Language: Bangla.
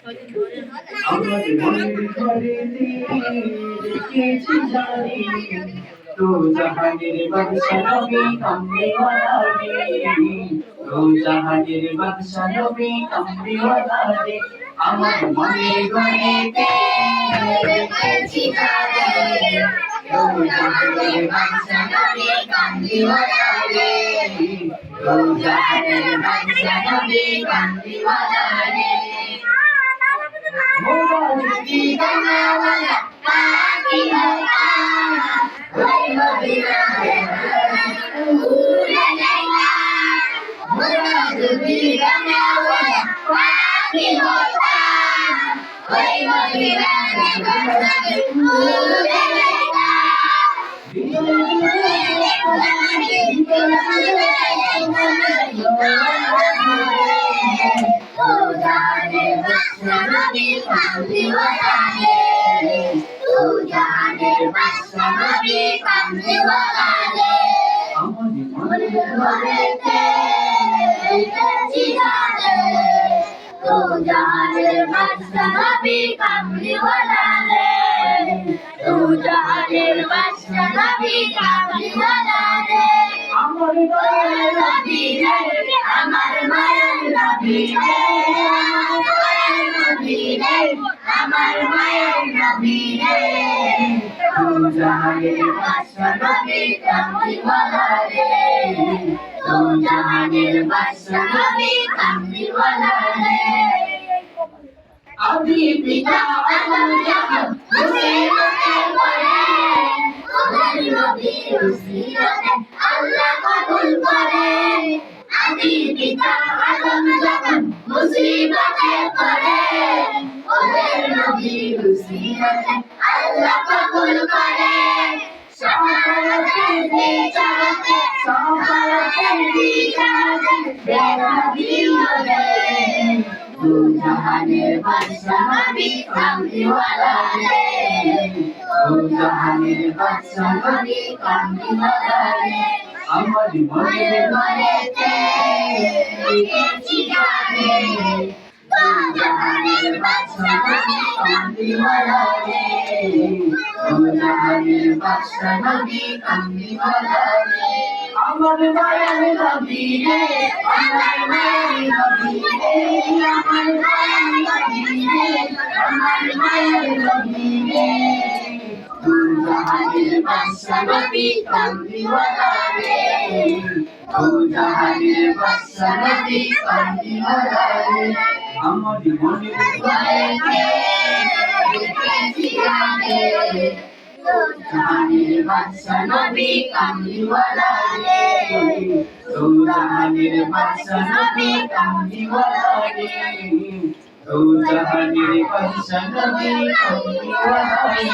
আমার মনের ঘরেতে রেখেছি জানি তো জাহানের বাদশা নবী কামলিওয়ালা রে তো জাহানের বাদশা নবী কামলিওয়ালা রে আমার মনের ঘরেতে রেখেছি জানি তো জাহানের বাদশা নবী কামলিওয়ালা রে তো জাহানের বাদশা নবী কামলিওয়ালা রে दीवाना पाकी होता कोई मदीना भूल जाएगा मुराद दीवाना पाकी होता कोई मदीना भूल जाएगा कामलीवाला रे तू जाने बादशाह नबी कामलीवाला रे अमर मन भरेते तेरी जाने तू जाने बादशाह नबी कामलीवाला रे तू जाने बादशाह नबी कामलीवाला रे अमर मायर नबी रे अमर मायर नबी रे আমার মায়ের নবী রে তু জাহানের বাদশা নবী কামলিওয়ালা রে তু জাহানের বাদশা নবী কামলিওয়ালা রে আদি পিতা আদম যখন মুসিবতে পড়ে ওদের নবীর উসিলতে আল্লাহ কবুল করে আদি পিতা আদম যখন মুসিবতে পড়ে আল্লাহ কবুল করে সফলতার বিচারতে সফলতার বিচারতে বেনবীরে তু জাহানের বাদশা নবী কামলিওয়ালা রে তু জাহানের বাদশা নবী কামলিওয়ালা রে আমার মনের ঘরেতে রেখেছি জানে জাহানের বাদশা নবী কামলিওয়ালা রে ও জাহানের বাদশা নবী কামলিওয়ালা রে আমার মায়ের নবী রে আমার মায়ের নবী রে আমার মায়ের নবী রে আমার মায়ের নবী রে ও জাহানের বাদশা নবী কামলিওয়ালা রে ও জাহানের বাদশা নবী কামলিওয়ালা রে আমার মনের ঘরেতে রেখেছি জানে তো জাহানের বাদশা নবী কামলিওয়ালা রে তো জাহানের বাদশা নবী কামলিওয়ালা রে তো জাহানের বাদশা নবী কামলিওয়ালা রে